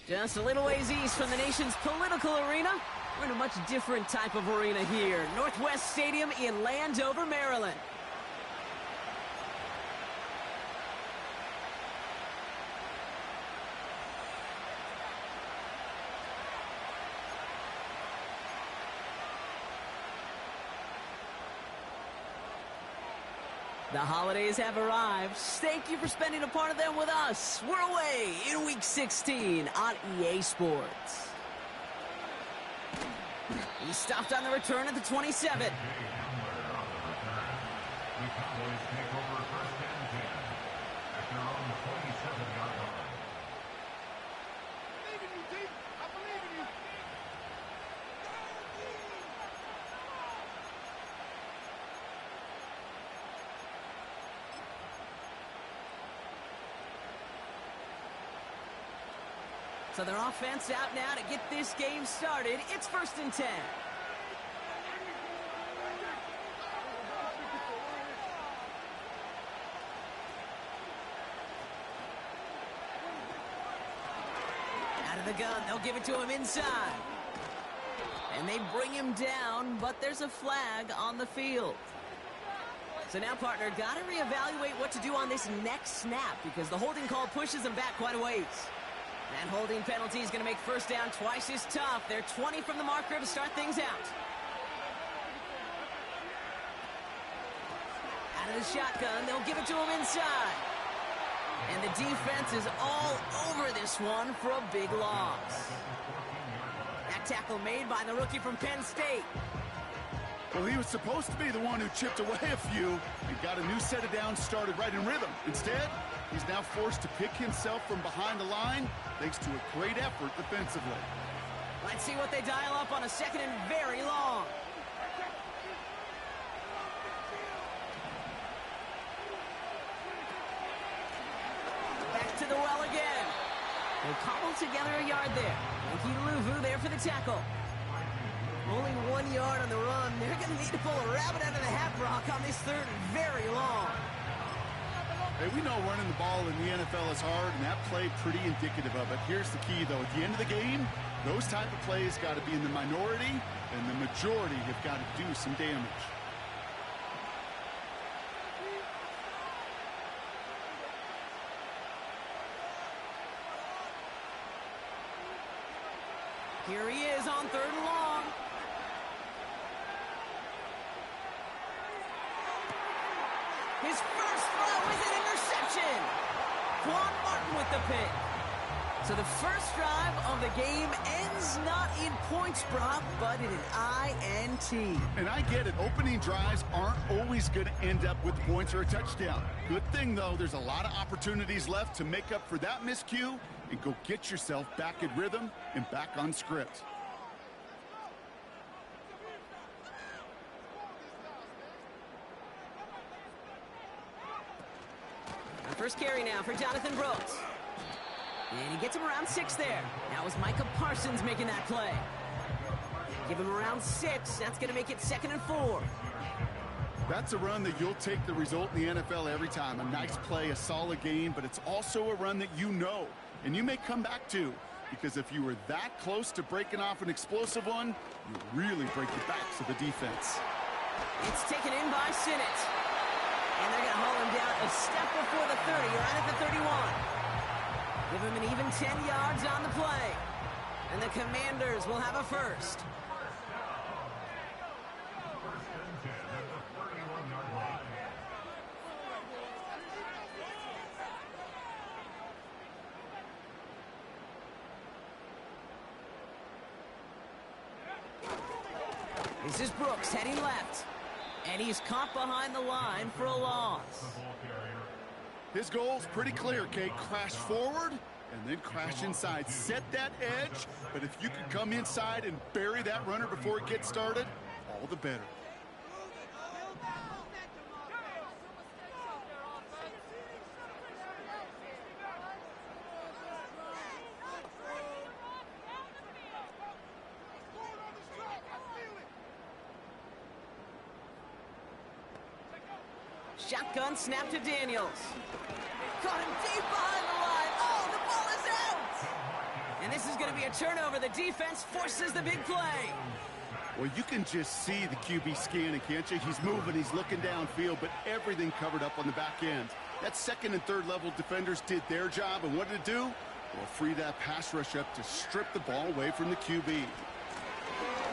Just a little ways east from the nation's political arena, we're in a much different type of arena here. Northwest Stadium in Landover, Maryland. The holidays have arrived. Thank you for spending a part of them with us. We're away in Week 16 on EA Sports. He stopped on the return at the 27. The Cowboys take over first and 10 at their own 27-yard line. I believe in you, Deke. I believe in you. So their offense out now to get this game started. It's first and 10. Out of the gun, they'll give it to him inside. And they bring him down, but there's a flag on the field. So now, partner, got to reevaluate what to do on this next snap because the holding call pushes them back quite a ways. That holding penalty is going to make first down twice as tough. They're 20 from the marker to start things out. Out of the shotgun, they'll give it to him inside. And the defense is all over this one for a big loss. That tackle made by the rookie from Penn State. Well, he was supposed to be the one who chipped away a few and got a new set of downs started right in rhythm. Instead, he's now forced to pick himself from behind the line thanks to a great effort defensively. Let's see what they dial up on a second and very long. Back to the well again. They cobble together a yard there. Yankee Luvu there for the tackle. Only 1 yard on the run. They're going to need to pull a rabbit out of the hat, Brock, on this third and very long. Hey, we know running the ball in the NFL is hard, and that play pretty indicative of it. Here's the key, though. At the end of the game, those type of plays got to be in the minority, and the majority have got to do some damage. Here he is on third and long. His first throw is an interception. Quan Martin with the pick. So the first drive of the game ends not in points, Brock, but in an INT. And I get it. Opening drives aren't always going to end up with points or a touchdown. Good thing, though, there's a lot of opportunities left to make up for that miscue and go get yourself back in rhythm and back on script. First carry now for Jonathan Brooks. And he gets him around 6 there. Now is Micah Parsons making that play. Give him around 6. That's going to make it 2nd and 4. That's a run that you'll take the result in the NFL every time. A nice play, a solid game, but it's also a run that you know, and you may come back to, because if you were that close to breaking off an explosive one, you really break the backs of the defense. It's taken in by Sinnott. And they're going to haul him down a step before the 30, right at the 31. Give him an even 10 yards on the play. And the Commanders will have a first. This is Brooks heading left. And he's caught behind the line for a loss. His goal's pretty clear, Kate. Crash forward and then crash inside. Set that edge, but if you can come inside and bury that runner before it gets started, all the better. Shotgun snap to Daniels. Caught him deep behind the line. Oh, the ball is out! And And this is going to be a turnover. The defense forces the big play. Well, you can just see the QB scanning, can't you? He's moving, he's looking downfield, but everything covered up on the back end. That second and third level defenders did their job, and what did it do? Well, free that pass rush up to strip the ball away from the QB.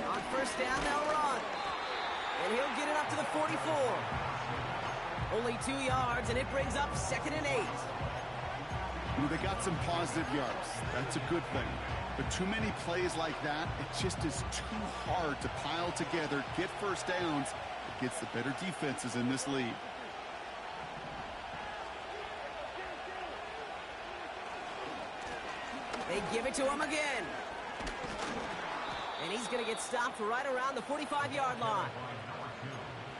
On first down, they'll run. And he'll get it up to the 44. Only 2 yards, and it brings up 2nd and 8. They got some positive yards. That's a good thing. But too many plays like that, it just is too hard to pile together, get first downs against the better defenses in this league. They give it to him again. And he's going to get stopped right around the 45-yard line.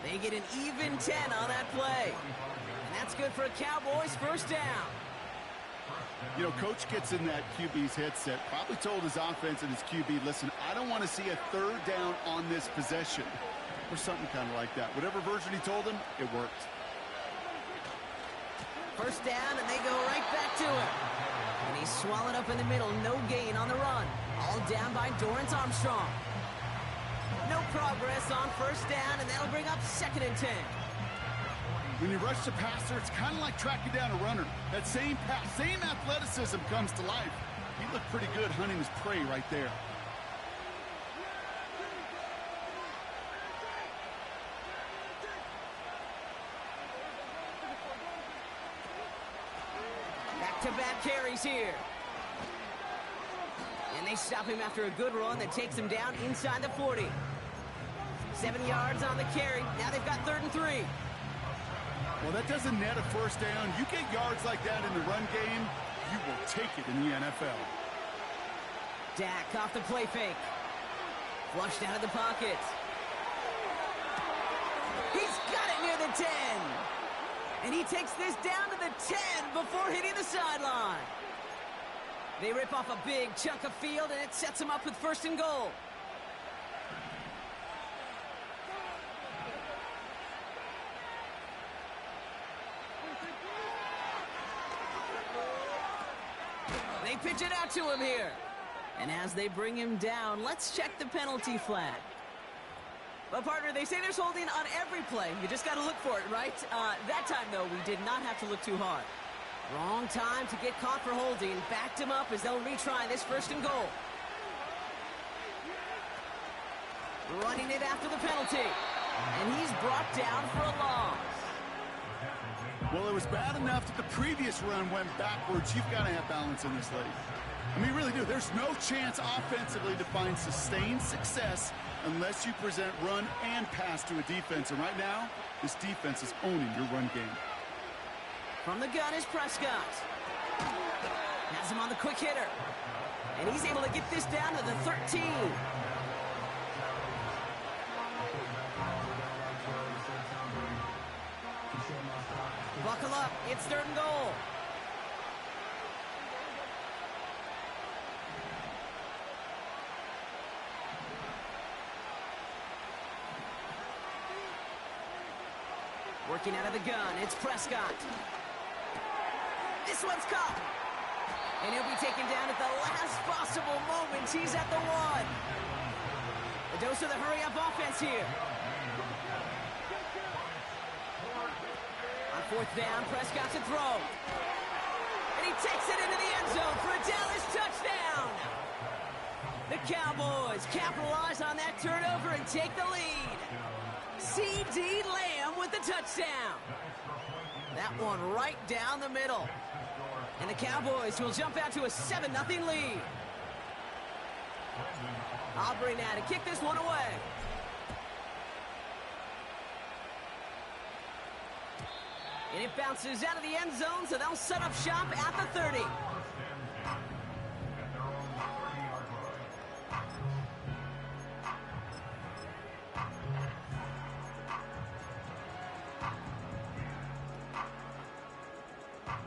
They get an even 10 on that play. And that's good for a Cowboys first down. You know, Coach gets in that QB's headset, probably told his offense and his QB, listen, I don't want to see a third down on this possession. Or something kind of like that. Whatever version he told him, it worked. First down, and they go right back to him. And he's swallowed up in the middle. No gain on the run. All down by Dorrance Armstrong. No progress on first down, and that'll bring up 2nd and 10. When you rush the passer, it's kind of like tracking down a runner. That same pass, same athleticism comes to life. He looked pretty good hunting his prey right there. Back-to-back carries here. And they stop him after a good run that takes him down inside the 40. 7 yards on the carry. Now they've got 3rd and 3. Well, that doesn't net a first down. You get yards like that in the run game, you will take it in the NFL. Dak off the play fake. Flushed out of the pocket. He's got it near the 10. And he takes this down to the 10 before hitting the sideline. They rip off a big chunk of field, and it sets him up with 1st and goal. They pitch it out to him here. And as they bring him down, let's check the penalty flag. Well, partner, they say there's holding on every play. You just got to look for it, right? That time, though, we did not have to look too hard. Wrong time to get caught for holding. Backed him up as they'll retry this 1st and goal. Running it after the penalty. And he's brought down for a loss. Well, it was bad enough that the previous run went backwards. You've got to have balance in this league. I mean, you really do. There's no chance offensively to find sustained success unless you present run and pass to a defense. And right now, this defense is owning your run game. From the gun is Prescott. Has him on the quick hitter. And he's able to get this down to the 13. Buckle up. It's 3rd and goal. Working out of the gun, it's Prescott. This one's caught. And he'll be taken down at the last possible moment. He's at the 1. A dose of the hurry-up offense here. On 4th down, Prescott to throw. And he takes it into the end zone for a Dallas touchdown. The Cowboys capitalize on that turnover and take the lead. C.D. Lamb with the touchdown. That one right down the middle. And the Cowboys will jump out to a 7-0 lead. Aubrey now to kick this one away. And it bounces out of the end zone, so they'll set up shop at the 30.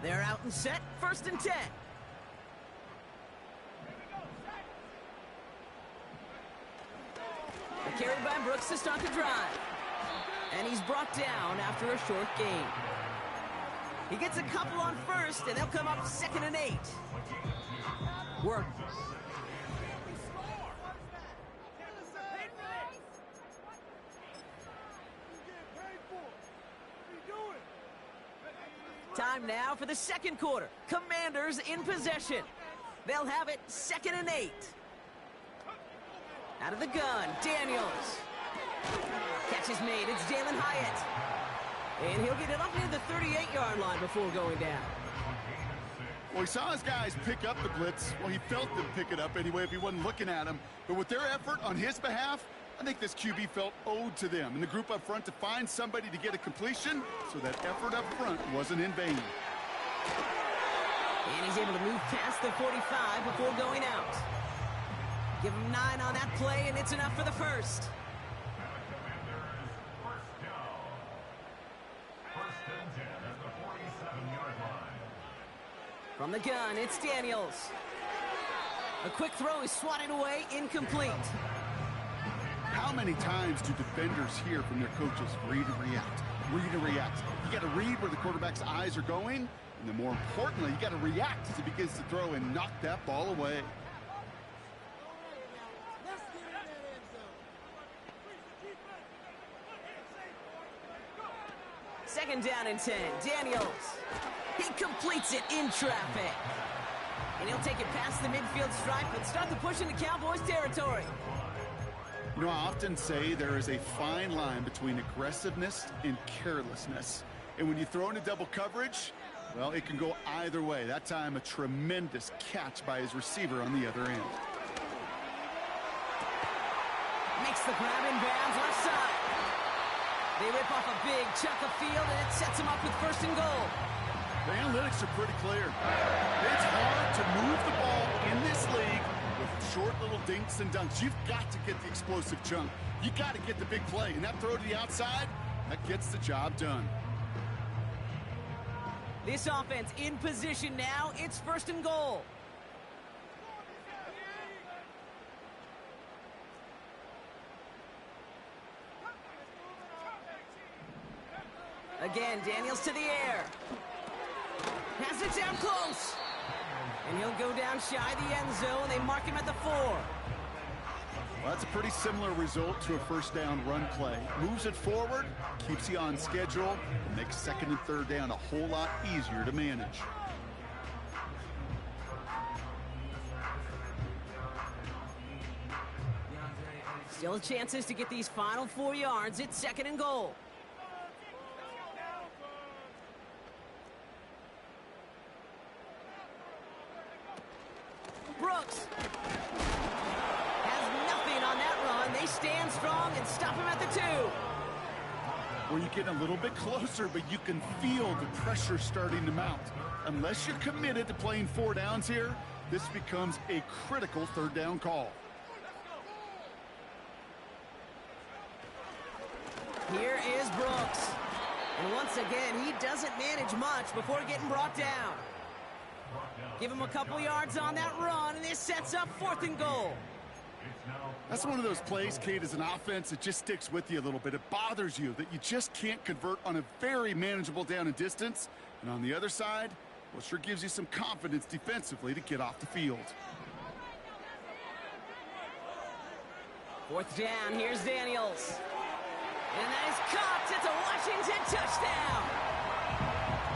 They're out and set, 1st and 10. Carried by Brooks to start the drive. And he's brought down after a short gain. He gets a couple on 1st, and they'll come up 2nd and 8. Work. Time now for the second quarter. Commanders in possession. They'll have it 2nd and 8. Out of the gun, Daniels. Catch is made. It's Jalen Hyatt. And he'll get it up near the 38-yard line before going down. Well, he saw his guys pick up the blitz. Well, he felt them pick it up anyway if he wasn't looking at him. But with their effort on his behalf, I think this QB felt owed to them and the group up front to find somebody to get a completion, so that effort up front wasn't in vain. And he's able to move past the 45 before going out. Give him 9 on that play, and it's enough for the first. From the gun, it's Daniels. A quick throw is swatted away, incomplete. How many times do defenders hear from their coaches, read and react, read and react? You got to read where the quarterback's eyes are going, and then more importantly, you got to react as he begins to throw and knock that ball away. Second down and 10, Daniels. He completes it in traffic. And he'll take it past the midfield stripe and start to push into Cowboys territory. You know, I often say there is a fine line between aggressiveness and carelessness. And when you throw into double coverage, well, it can go either way. That time, a tremendous catch by his receiver on the other end. Makes the grab in bounds left side. They rip off a big chunk of field, and it sets him up with 1st and goal. The analytics are pretty clear. It's hard to move the ball in this league with short little dinks and dunks. You've got to get the explosive chunk. You got to get the big play. And that throw to the outside, that gets the job done. This offense in position now. It's 1st and goal. Again, Daniels to the air. Has it down close. And he'll go down shy of the end zone. They mark him at the 4. Well, that's a pretty similar result to a 1st down run play. Moves it forward, keeps you on schedule, and makes 2nd and 3rd down a whole lot easier to manage. Still chances to get these final 4 yards. It's 2nd and goal. Brooks has nothing on that run. They stand strong and stop him at the 2. Well, you get a little bit closer, but you can feel the pressure starting to mount. Unless you're committed to playing 4 downs here, this becomes a critical 3rd down call. Here is Brooks. And once again, he doesn't manage much before getting brought down. Give him a couple yards on that run, and this sets up 4th and goal. That's one of those plays, Kate, as an offense, it just sticks with you a little bit. It bothers you that you just can't convert on a very manageable down and distance. And on the other side, well, sure gives you some confidence defensively to get off the field. 4th down, here's Daniels. And that is caught. It's a Washington touchdown.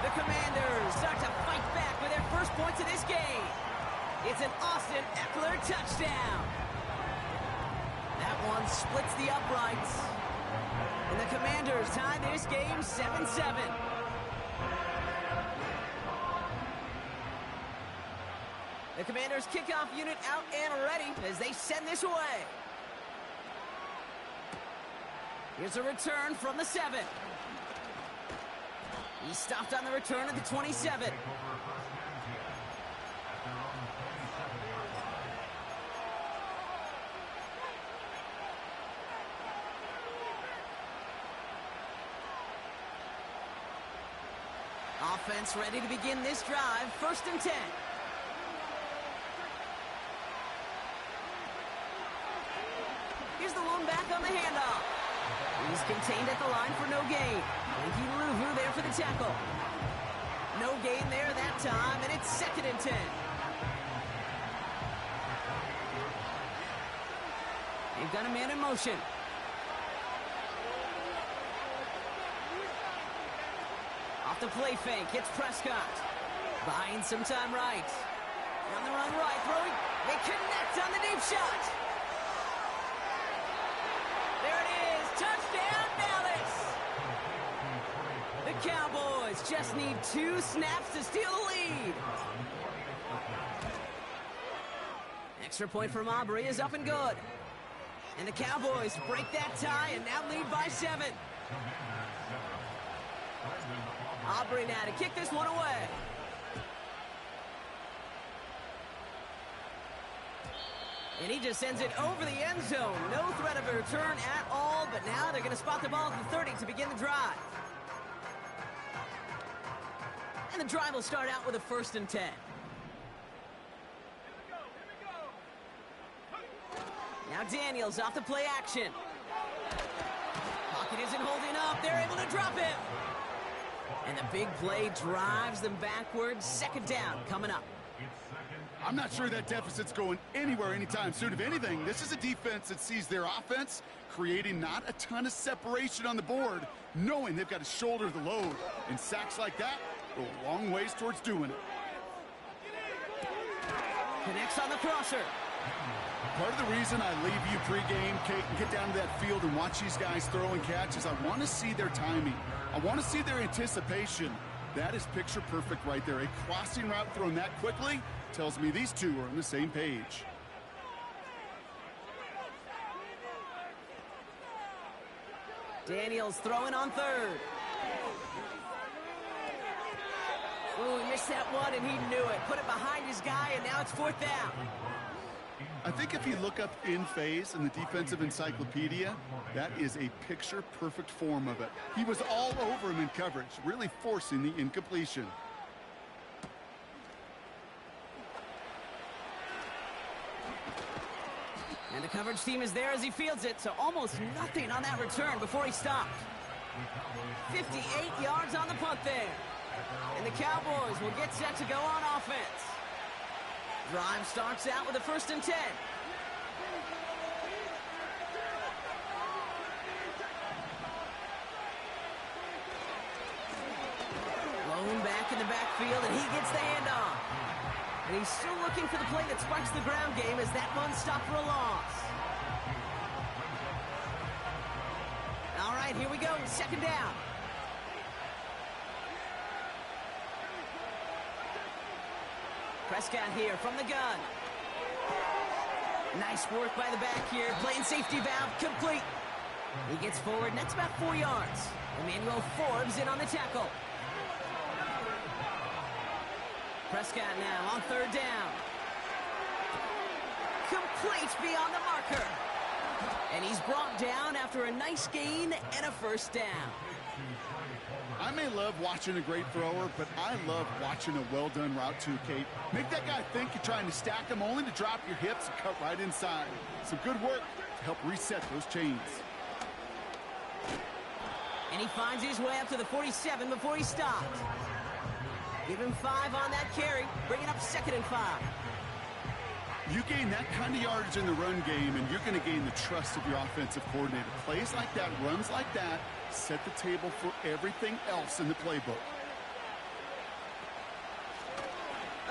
The Commanders start to fight back with their first points of this game. It's an Austin Eckler touchdown. That one splits the uprights. And the Commanders tie this game 7-7. The Commanders kickoff unit out and ready as they send this away. Here's a return from the 7. He stopped on the return at the 27. Offense ready to begin this drive. 1st and 10. Here's the lone back on the handoff. He's contained at the line for no gain. Frankie Louvu there for the tackle. No gain there that time, and it's 2nd and 10. They've got a man in motion. Off the play fake, hits Prescott. Buying some time right. On the run right, throwing. They connect on the deep shot. There it is, touchdown Dallas. The Cowboys just need 2 snaps to steal the lead. Extra point from Aubrey is up and good. And the Cowboys break that tie and now lead by 7. Aubrey now to kick this one away. And he just sends it over the end zone. No threat of a return at all, but now they're going to spot the ball at the 30 to begin the drive. And the drive will start out with a 1st and 10. Now Daniels off the play action. Pocket isn't holding up. They're able to drop him. And the big play drives them backwards. 2nd down coming up. I'm not sure that deficit's going anywhere anytime soon. If anything, this is a defense that sees their offense creating not a ton of separation on the board, knowing they've got to shoulder the load. And sacks like that go a long ways towards doing it. Connects on the crosser. Part of the reason I leave you pregame, Kate, and get down to that field and watch these guys throw and catch is I want to see their timing. I want to see their anticipation. That is picture perfect right there. A crossing route thrown that quickly tells me these two are on the same page. Daniels throwing on 3rd. Ooh, he missed that one and he knew it. Put it behind his guy and now it's 4th down. I think if you look up in phase in the defensive encyclopedia, that is a picture-perfect form of it. He was all over him in coverage, really forcing the incompletion. And the coverage team is there as he fields it, so almost nothing on that return before he stopped. 58 yards on the punt there. And the Cowboys will get set to go on offense. Drive starts out with a 1st and 10. Blown back in the backfield, and he gets the handoff. And he's still looking for the play that sparks the ground game as that one stopped for a loss. All right, here we go, 2nd down. Prescott here from the gun. Nice work by the back here. Playing safety valve complete. He gets forward, and that's about 4 yards. Emmanuel Forbes in on the tackle. Prescott now on 3rd down. Complete beyond the marker. And he's brought down after a nice gain and a 1st down. I may love watching a great thrower, but I love watching a well-done route too, Kate. Make that guy think you're trying to stack him only to drop your hips and cut right inside. Some good work to help reset those chains. And he finds his way up to the 47 before he stopped. Give him 5 on that carry, bringing up 2nd and 5. You gain that kind of yardage in the run game, and you're going to gain the trust of your offensive coordinator. Plays like that, runs like that, set the table for everything else in the playbook.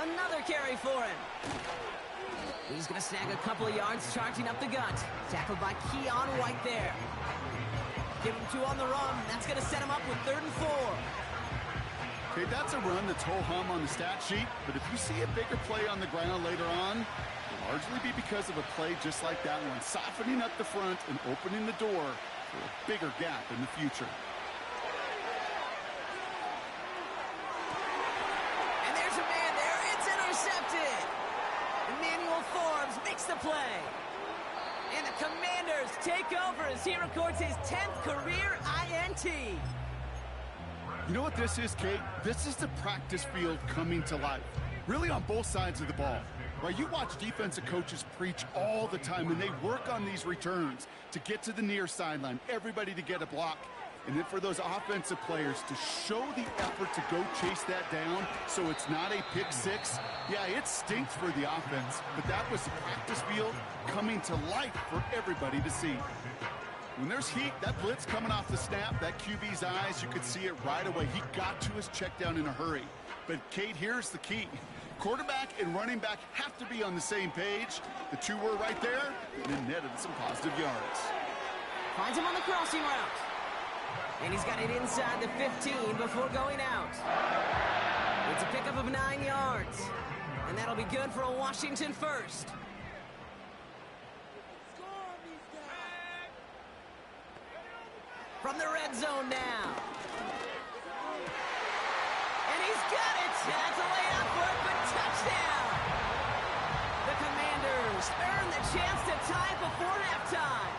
Another carry for him. He's going to snag a couple of yards, charging up the gut. Tackled by Keon White there. Give him 2 on the run. That's going to set him up with 3rd and 4. Okay, that's a run that's ho-hum on the stat sheet, but if you see a bigger play on the ground later on, it'll largely be because of a play just like that one, softening up the front and opening the door for a bigger gap in the future. And there's a man there. It's intercepted. Emmanuel Forbes makes the play. And the Commanders take over as he records his 10th career INT. You know what this is, Kate? This is the practice field coming to life. Really on both sides of the ball. Right? You watch defensive coaches preach all the time, and they work on these returns to get to the near sideline, everybody to get a block. And then for those offensive players to show the effort to go chase that down so it's not a pick six. Yeah, it stinks for the offense, but that was the practice field coming to life for everybody to see. When there's heat, that blitz coming off the snap, that QB's eyes, you could see it right away. He got to his check down in a hurry. But, Kate, here's the key. Quarterback and running back have to be on the same page. The two were right there, and then netted some positive yards. Finds him on the crossing route. And he's got it inside the 15 before going out. It's a pickup of 9 yards. And that'll be good for a Washington first. From the red zone now. And he's got it. That's a layup for it, but touchdown. The Commanders earn the chance to tie before halftime.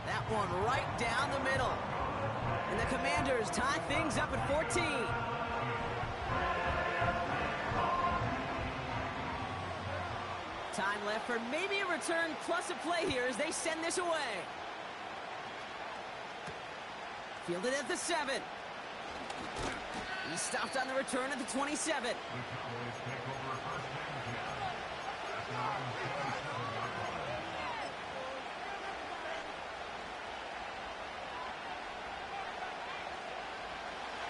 That one right down the middle. And the Commanders tie things up at 14. Time left for maybe a return plus a play here as they send this away. Fielded at the 7. He stopped on the return at the 27. The Cowboys take over first and 10 at their own 27-yard line.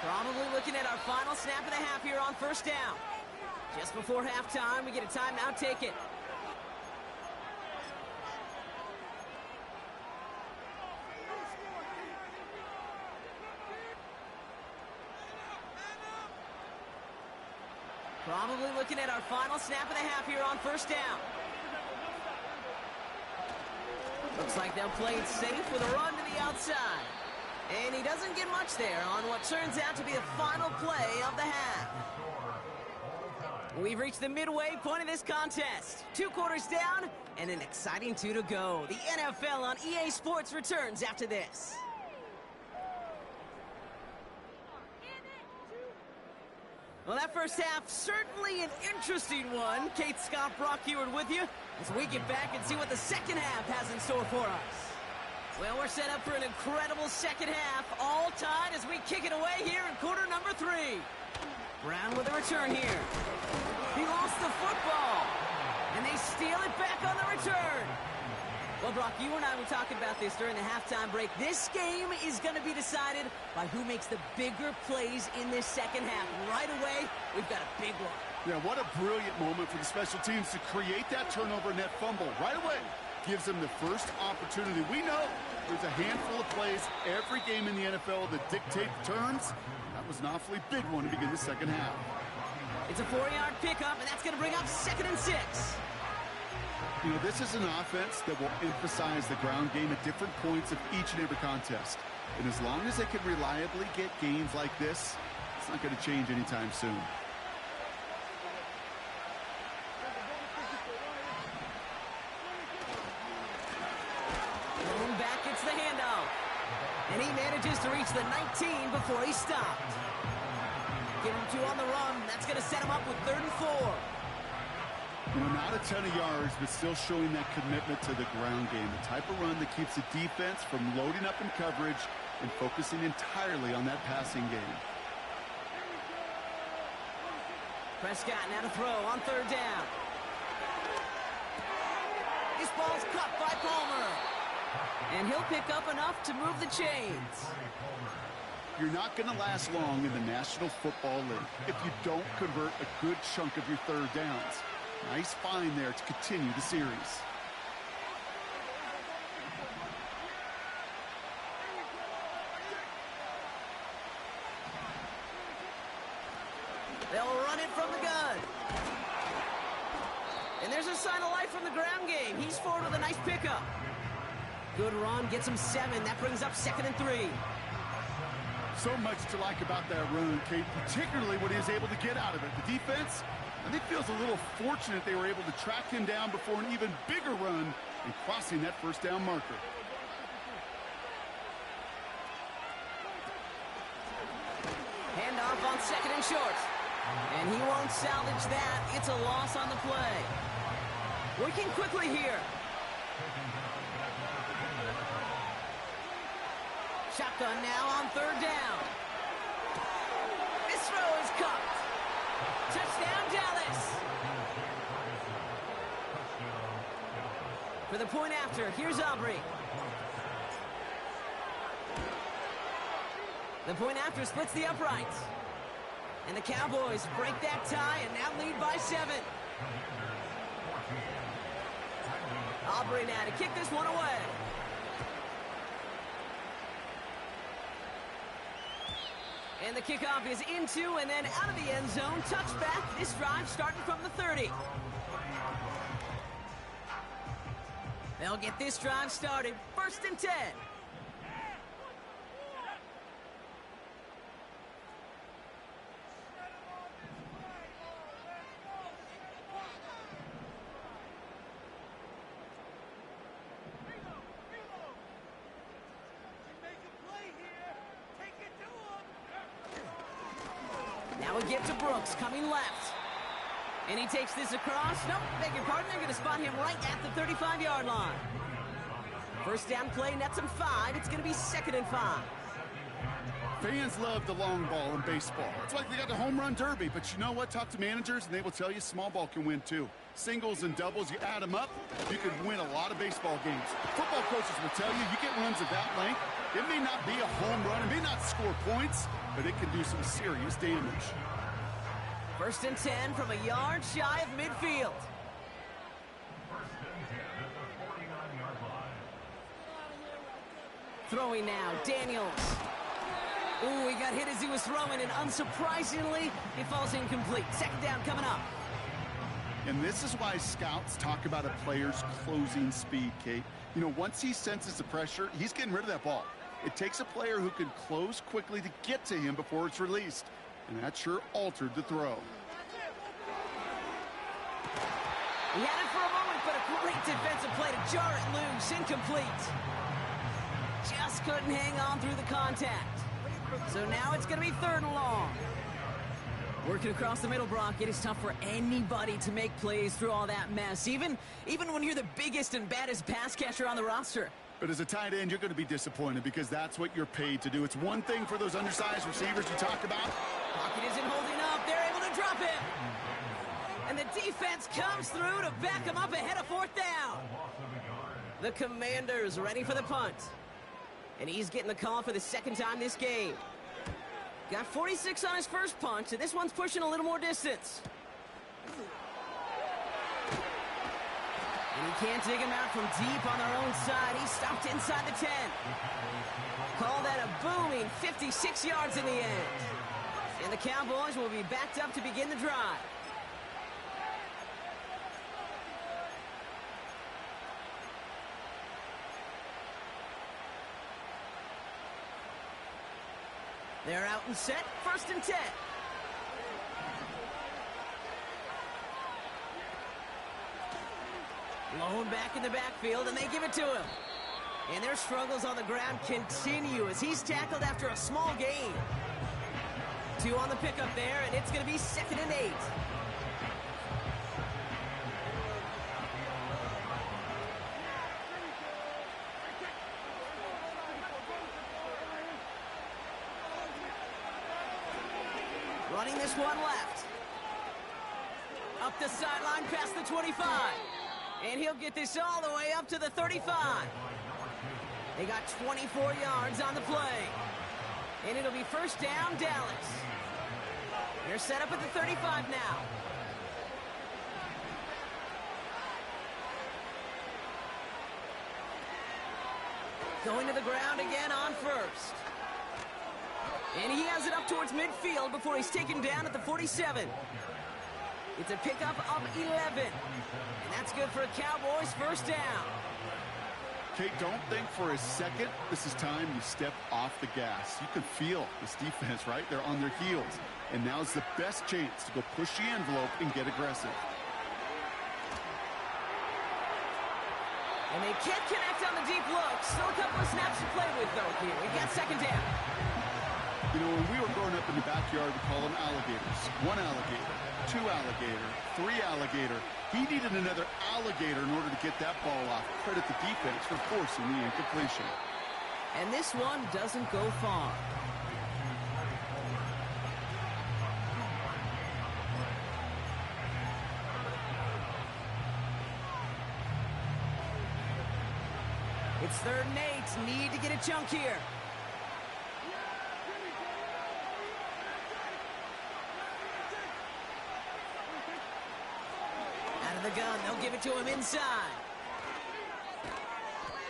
Probably looking at our final snap of the half here on first down. Just before halftime, we get a timeout taken. Probably looking at our final snap of the half here on first down. Looks like they'll play it safe with a run to the outside. And he doesn't get much there on what turns out to be the final play of the half. We've reached the midway point of this contest. 2 quarters down and an exciting 2 to go. The NFL on EA Sports returns after this. Well, that first half, certainly an interesting one. Kate, Scott, Brock Heward with you as we get back and see what the second half has in store for us. Well, we're set up for an incredible second half, all tied as we kick it away here in quarter number 3. Brown with a return here. He lost the football, and they steal it back on the return. Well, Brock, you and I were talking about this during the halftime break. This game is going to be decided by who makes the bigger plays in this second half. Right away, we've got a big one. Yeah, what a brilliant moment for the special teams to create that turnover net fumble right away. Gives them the first opportunity. We know there's a handful of plays every game in the NFL that dictate the terms. That was an awfully big one to begin the second half. It's a 4-yard pickup, and that's going to bring up 2nd and 6. You know, this is an offense that will emphasize the ground game at different points of each and every contest. And as long as they can reliably get gains like this, it's not going to change anytime soon. Going back, it's the handoff. And he manages to reach the 19 before he stopped. Give him 2 on the run. That's going to set him up with 3rd and 4. You know, not a ton of yards, but still showing that commitment to the ground game. The type of run that keeps the defense from loading up in coverage and focusing entirely on that passing game. Prescott now to throw on 3rd down. This ball's caught by Palmer. And he'll pick up enough to move the chains. You're not going to last long in the National Football League if you don't convert a good chunk of your 3rd downs. Nice find there to continue the series. They'll run it from the gun. And there's a sign of life from the ground game. He's forward with a nice pickup. Good run, gets him 7. That brings up 2nd and 3. So much to like about that run, Kate, particularly what he was able to get out of it. The defense, I think, feels a little fortunate they were able to track him down before an even bigger run and crossing that 1st down marker. Handoff on 2nd and short. And he won't salvage that. It's a loss on the play. Working quickly here. Shotgun now on 3rd down. This throw is caught. Touchdown, Dallas. For the point after, here's Aubrey. The point after splits the uprights. And the Cowboys break that tie and now lead by 7. Aubrey now to kick this one away. And the kickoff is into and then out of the end zone. Touchback. This drive starting from the 30. They'll get this drive started. 1st and 10. Now we get to Brooks, coming left. And he takes this across. Nope, beg your pardon. They're going to spot him right at the 35-yard line. 1st down play, nets him 5. It's going to be 2nd and 5. Fans love the long ball in baseball. It's like they got the home run derby, but you know what? Talk to managers, and they will tell you small ball can win too. Singles and doubles, you add them up, you can win a lot of baseball games. Football coaches will tell you, you get runs of that length, it may not be a home run, it may not score points, but it can do some serious damage. 1st and 10 from a yard shy of midfield. Throwing now, Daniels. Ooh, he got hit as he was throwing, and unsurprisingly, it falls incomplete. 2nd down coming up. And this is why scouts talk about a player's closing speed, Kate. You know, once he senses the pressure, he's getting rid of that ball. It takes a player who can close quickly to get to him before it's released. And that sure altered the throw. He had it for a moment, but a great defensive play to jar it loose. Incomplete. Just couldn't hang on through the contact. So now it's going to be 3rd and long. Working across the middle, Brock, it is tough for anybody to make plays through all that mess, even when you're the biggest and baddest pass catcher on the roster. But as a tight end, you're going to be disappointed because that's what you're paid to do. It's one thing for those undersized receivers you talk about. Pocket isn't holding up. They're able to drop him. And the defense comes through to back him up ahead of 4th down. The Commanders ready for the punt. And he's getting the call for the 2nd time this game. Got 46 on his first punch, and this one's pushing a little more distance. And he can't dig him out from deep on their own side. He stopped inside the 10. Call that a booming 56 yards in the end. And the Cowboys will be backed up to begin the drive. They're out and set, 1st and 10. Blown back in the backfield, and they give it to him. And their struggles on the ground continue as he's tackled after a small gain. 2 on the pickup there, and it's going to be 2nd and 8. Running this one left. Up the sideline past the 25. And he'll get this all the way up to the 35. They got 24 yards on the play. And it'll be 1st down, Dallas. They're set up at the 35 now. Going to the ground again on 1st. And he has it up towards midfield before he's taken down at the 47. It's a pickup of 11. And that's good for a Cowboys 1st down. Kate, don't think for a second this is time you step off the gas. You can feel this defense, right? They're on their heels. And now's the best chance to go push the envelope and get aggressive. And they can't connect on the deep look. Still a couple of snaps to play with, though, here. We got 2nd down. You know, when we were growing up in the backyard, we call them alligators. 1 alligator, 2 alligator, 3 alligator. He needed another alligator in order to get that ball off. Credit the defense for forcing the incompletion. And this one doesn't go far. It's 3rd and 8. Need to get a chunk here. Out of the gun. They'll give it to him inside.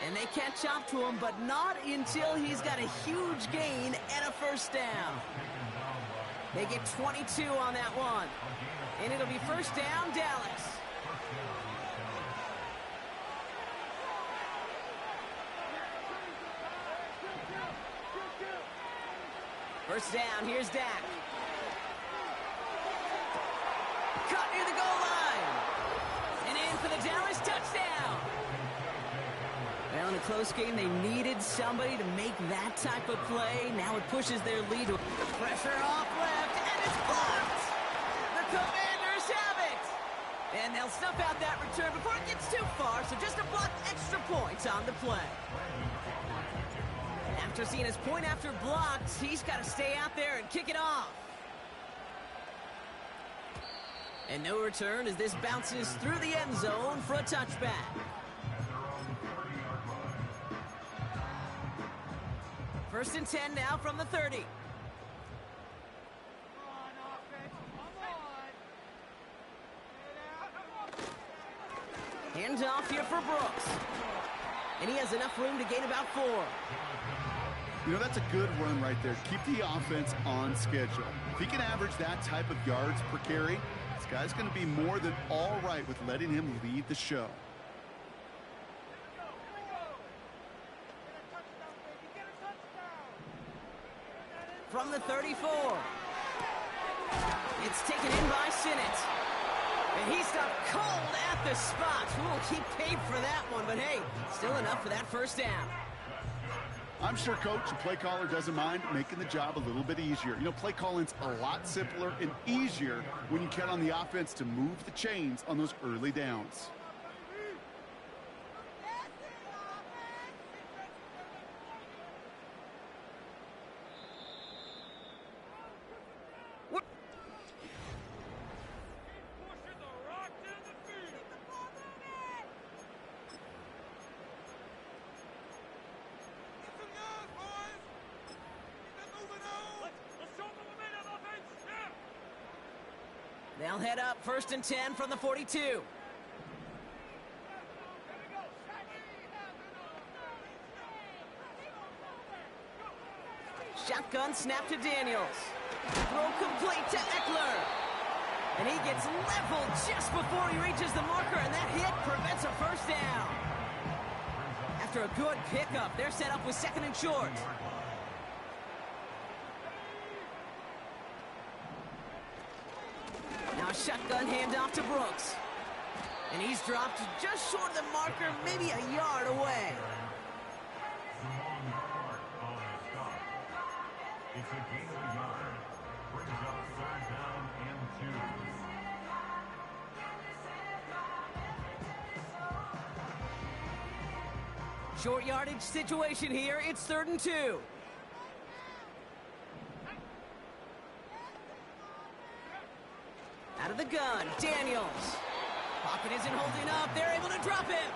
And they catch up to him, but not until he's got a huge gain and a 1st down. They get 22 on that one. And it'll be 1st down, Dallas. First down, here's Dak. Caught near the goal line. And in for the Dallas touchdown. Well, in a close game, they needed somebody to make that type of play. Now it pushes their lead. Pressure off left, and it's blocked. The Commanders have it. And they'll snuff out that return before it gets too far, so just a blocked extra point on the play. After seeing his point after blocked, he's got to stay out there and kick it off. And no return as this bounces through the end zone for a touchback. First and 10 now from the 30. Hands off here for Brooks. And he has enough room to gain about 4. You know, that's a good run right there. Keep the offense on schedule. If he can average that type of yards per carry, this guy's going to be more than all right with letting him lead the show. From the 34. It's taken in by Sinnott. And he stopped cold at the spot. Ooh, he paid for that one, but hey, still enough for that 1st down. I'm sure coach and play caller doesn't mind making the job a little bit easier. You know, play calling's a lot simpler and easier when you count on the offense to move the chains on those early downs. They'll head up 1st and 10 from the 42. Shotgun snap to Daniels. Throw complete to Eckler. And he gets leveled just before he reaches the marker, and that hit prevents a 1st down. After a good pickup, they're set up with 2nd and short. Now a shotgun handoff to Brooks. And he's dropped just short of the marker, maybe a yard away. It's a gain of a yard. Brings up 3rd down and 2. Short yardage situation here. It's 3rd and 2. Out of the gun, Daniels. Pocket isn't holding up. They're able to drop him.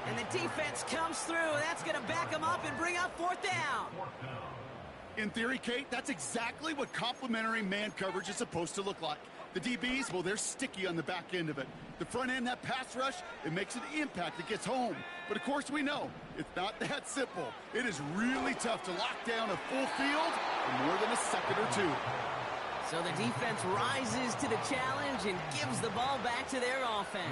And the defense comes through. That's going to back him up and bring up 4th down. In theory, Kate, that's exactly what complementary man coverage is supposed to look like. The DBs, well, they're sticky on the back end of it. The front end, that pass rush, it makes an impact. It gets home. But, of course, we know it's not that simple. It is really tough to lock down a full field in more than a second or 2. So the defense rises to the challenge and gives the ball back to their offense.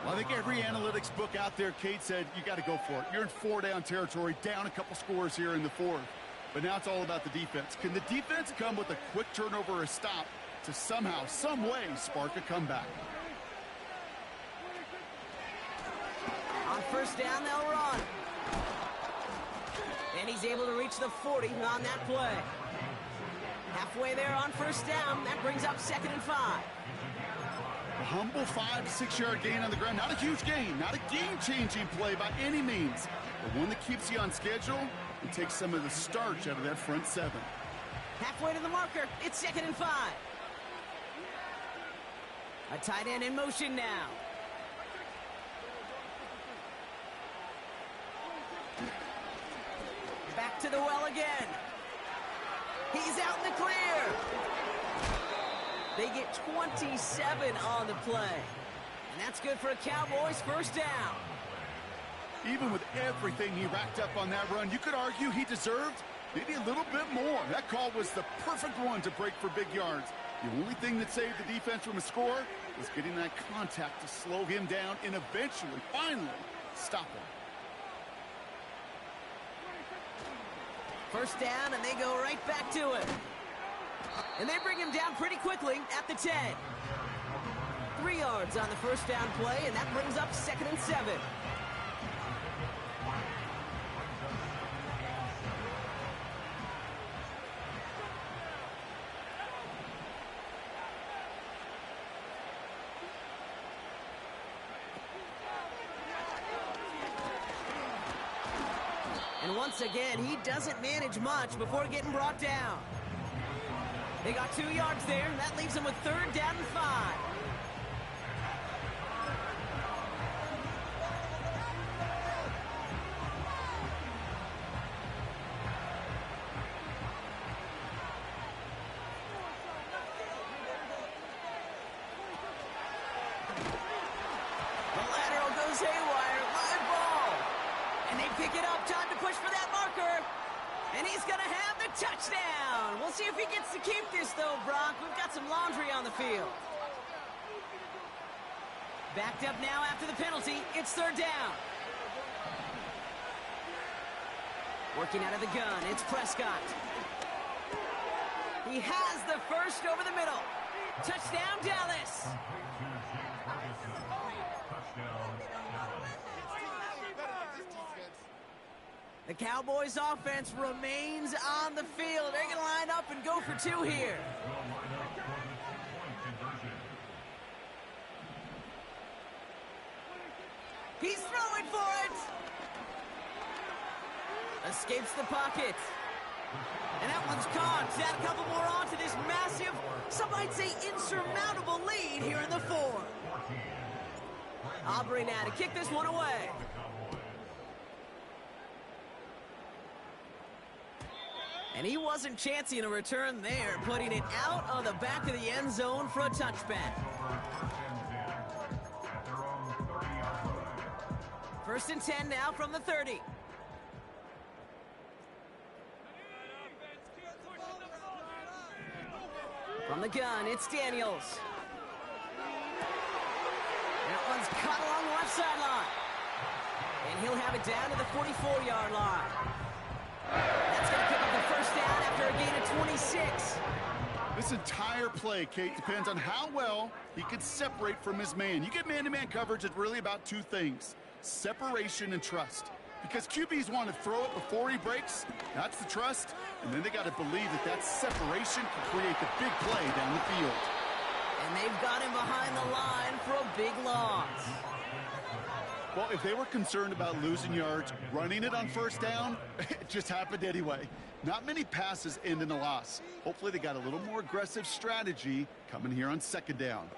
Well, I think every analytics book out there, Kate, said you got to go for it. You're in 4-down territory, down a couple scores here in the 4th. But now it's all about the defense. Can the defense come with a quick turnover or a stop to somehow, some way, spark a comeback? On 1st down, they'll run. And he's able to reach the 40 on that play. Halfway there on 1st down. That brings up 2nd and 5. A humble 5 to 6 yard gain on the ground. Not a huge gain, not a game-changing play by any means, but one that keeps you on schedule and takes some of the starch out of that front 7. Halfway to the marker. It's 2nd and 5. A tight end in motion now. to the well again. He's out in the clear. They get 27 on the play. And that's good for a Cowboys first down. Even with everything he racked up on that run, you could argue he deserved maybe a little bit more. That call was the perfect one to break for big yards. The only thing that saved the defense from a score was getting that contact to slow him down and eventually, finally, stop him. First down, and they go right back to it. And they bring him down pretty quickly at the 10. 3 yards on the first down play, and that brings up 2nd and 7. And once again, he doesn't manage much before getting brought down. They got 2 yards there, and that leaves them with 3rd down and 5. The lateral goes haywire, live ball. And they pick it up, time to push for that marker. And he's going to have the touchdown. We'll see if he gets to keep this, though, Brock. We've got some laundry on the field. Backed up now after the penalty. It's 3rd down. Working out of the gun, it's Prescott. He has the first over the middle. Touchdown, Dallas. The Cowboys offense remains on the field. They're going to line up and go for 2 here. He's throwing for it. Escapes the pocket. And that one's caught. Add a couple more on to this massive, some might say insurmountable lead here in the 4th. Aubrey now to kick this one away. And he wasn't chancing a return there, putting it out of the back of the end zone for a touchback. 1st and 10 now from the 30. From the gun, it's Daniels. That one's caught along the left sideline. And he'll have it down to the 44-yard line. That's going to pick up the first down after a gain of 26. This entire play, Kate, depends on how well he can separate from his man. You get man-to-man coverage, it's really about 2 things: separation and trust. Because QBs want to throw it before he breaks, that's the trust, and then they got to believe that that separation can create the big play down the field. And they've got him behind the line for a big loss. Well, if they were concerned about losing yards, running it on first down, it just happened anyway. Not many passes end in a loss. Hopefully they got a little more aggressive strategy coming here on 2nd down.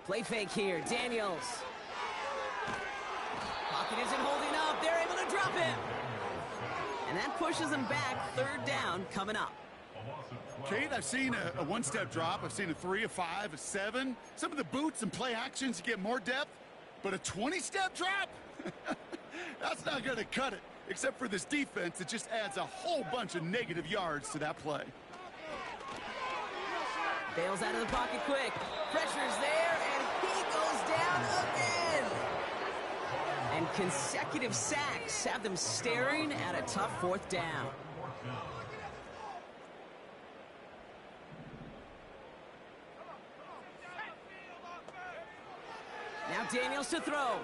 Play fake here, Daniels. Pocket isn't holding up. They're able to drop him. And that pushes them back. 3rd down coming up. Kate, I've seen a 1-step drop. I've seen a 3, a 5, a 7. Some of the boots and play actions, you get more depth. But a 20-step drop? That's not going to cut it. Except for this defense, it just adds a whole bunch of negative yards to that play. Bails out of the pocket quick. Pressure's there, and he goes down again. And consecutive sacks have them staring at a tough 4th down. Now Daniels to throw.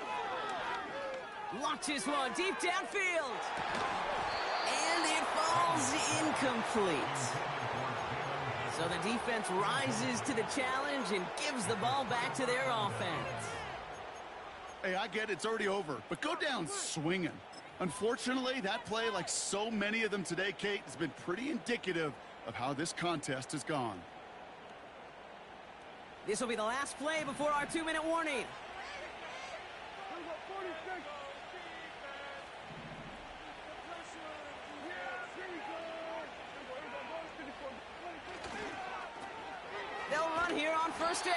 Launches one deep downfield. And it falls incomplete. So the defense rises to the challenge and gives the ball back to their offense. Hey, I get it, it's already over, but go down swinging. Unfortunately, that play, like so many of them today, Kate, has been pretty indicative of how this contest has gone. This will be the last play before our 2-minute warning. They'll run here on first down.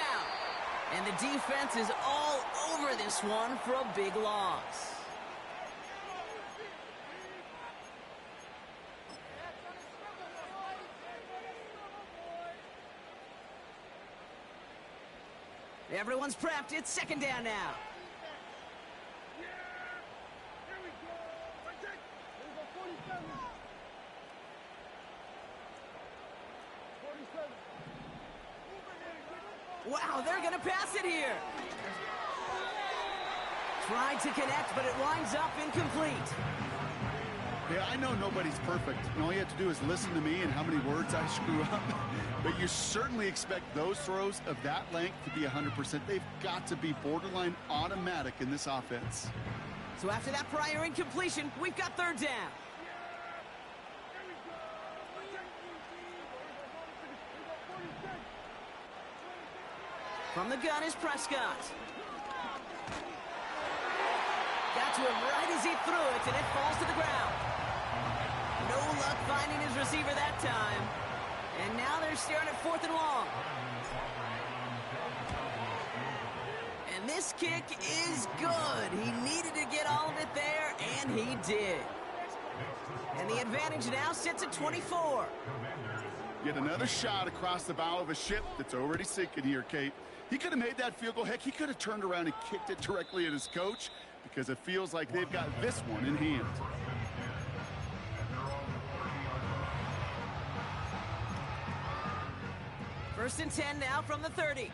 And the defense is all over this one for a big loss. Everyone's prepped. It's second down now. Wow, they're going to pass it here. Tried to connect, but it winds up incomplete. Yeah, I know nobody's perfect, and all you have to do is listen to me and how many words I screw up. But you certainly expect those throws of that length to be 100%. They've got to be borderline automatic in this offense. So after that prior incompletion, we've got third down. From the gun is Prescott. Got to him right as he threw it, and it falls to the ground. No luck finding his receiver that time. And now they're staring at 4th and long. And this kick is good. He needed to get all of it there, and he did. And the advantage now sits at 24. Yet another shot across the bow of a ship that's already sinking here, Kate. He could have made that field goal. Heck, he could have turned around and kicked it directly at his coach because it feels like they've got this one in hand. First and 10 now from the 30.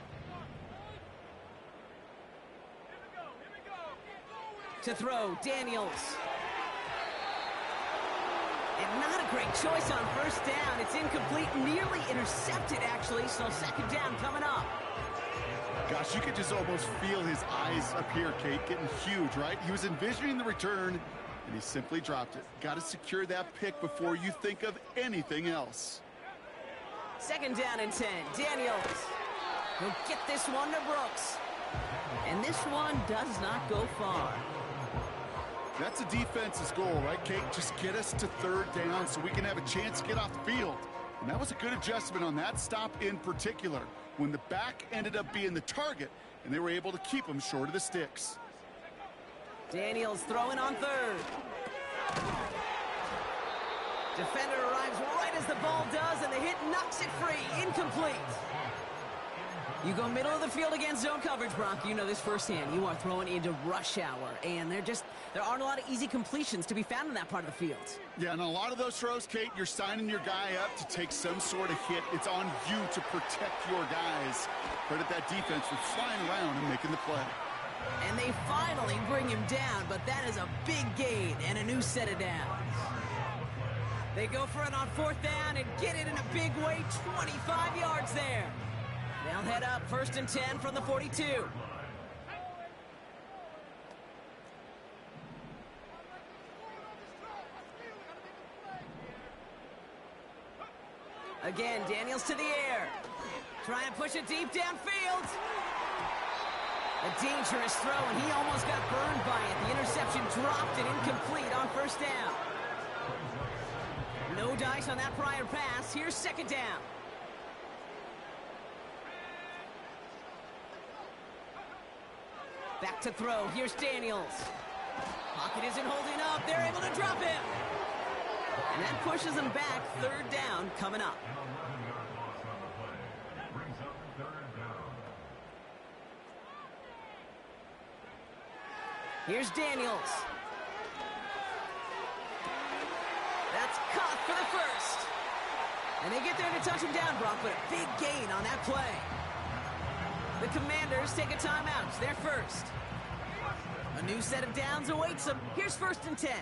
To throw, Daniels. And not a great choice on first down. It's incomplete, nearly intercepted, actually, so second down coming up. Gosh, you could just almost feel his eyes up here, Kate, getting huge, right? He was envisioning the return, and he simply dropped it. Got to secure that pick before you think of anything else. Second down and 10. Daniels. He'll get this one to Brooks. And this one does not go far. That's a defense's goal, right, Kate? Just get us to third down so we can have a chance to get off the field. And that was a good adjustment on that stop in particular, when the back ended up being the target, and they were able to keep him short of the sticks. Daniels throwing on third. Defender arrives right as the ball does, and the hit knocks it free. Incomplete. You go middle of the field against zone coverage, Brock. You know this firsthand. You are throwing into rush hour, and there aren't a lot of easy completions to be found in that part of the field. Yeah, and a lot of those throws, Kate, you're signing your guy up to take some sort of hit. It's on you to protect your guys. Credit that defense for flying around and making the play. And they finally bring him down, but that is a big gain and a new set of downs. They go for it on fourth down and get it in a big way, 25 yards there. They'll head up first and 10 from the 42. Again, Daniels to the air. Try and push it deep downfield. A dangerous throw, and he almost got burned by it. The interception dropped and incomplete on first down. No dice on that prior pass. Here's second down. Back to throw. Here's Daniels. Pocket isn't holding up. They're able to drop him. And that pushes them back. Third down coming up. Here's Daniels. That's caught for the first. And they get there to touch him down, Brock, but a big gain on that play. The Commanders take a timeout. They're first. A new set of downs awaits them. Here's first and 10.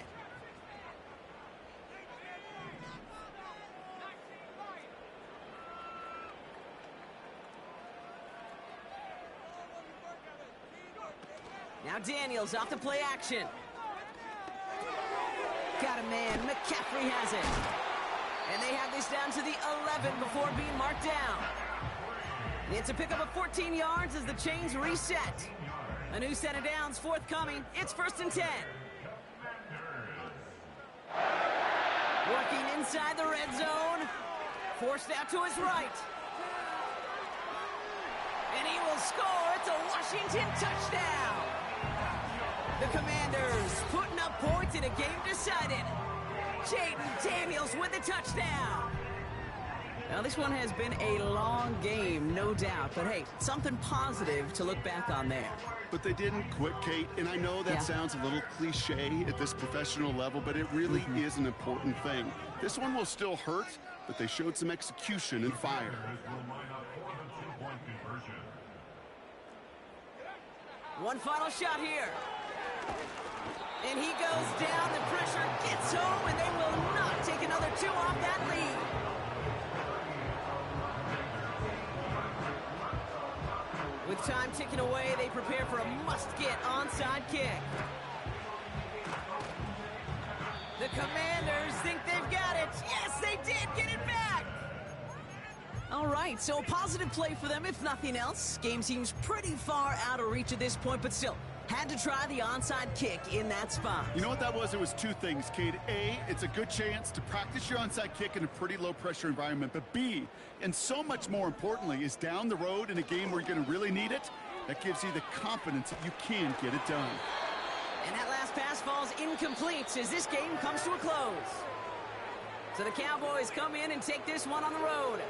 Now Daniels off the play action. Got a man. McCaffrey has it. And they have this down to the 11 before being marked down. It's a pickup of 14 yards as the chains reset. A A new set of downs forthcoming. It's 1st and 10. Working inside the red zone. Forced out to his right. And he will score. It's a Washington touchdown. The Commanders putting up points in a game decided. Jaden Daniels with the touchdown. Now, this one has been a long game, no doubt. But, hey, something positive to look back on there. But they didn't quit, Kate, and I know that sounds a little cliche at this professional level, but it really is an important thing. This one will still hurt, but they showed some execution and fire. One final shot here. And he goes down. The pressure gets home, and they will not take another 2 off that lead. With time ticking away, they prepare for a must-get onside kick. The Commanders think they've got it. Yes, they did get it back. All right, so a positive play for them, if nothing else. Game seems pretty far out of reach at this point, but still, had to try the onside kick in that spot. You know what that was? It was 2 things, Kate. A, it's a good chance to practice your onside kick in a pretty low-pressure environment. But B, and so much more importantly, is down the road in a game where you're going to really need it. That gives you the confidence that you can get it done. And that last pass falls incomplete as this game comes to a close. So the Cowboys come in and take this one on the road.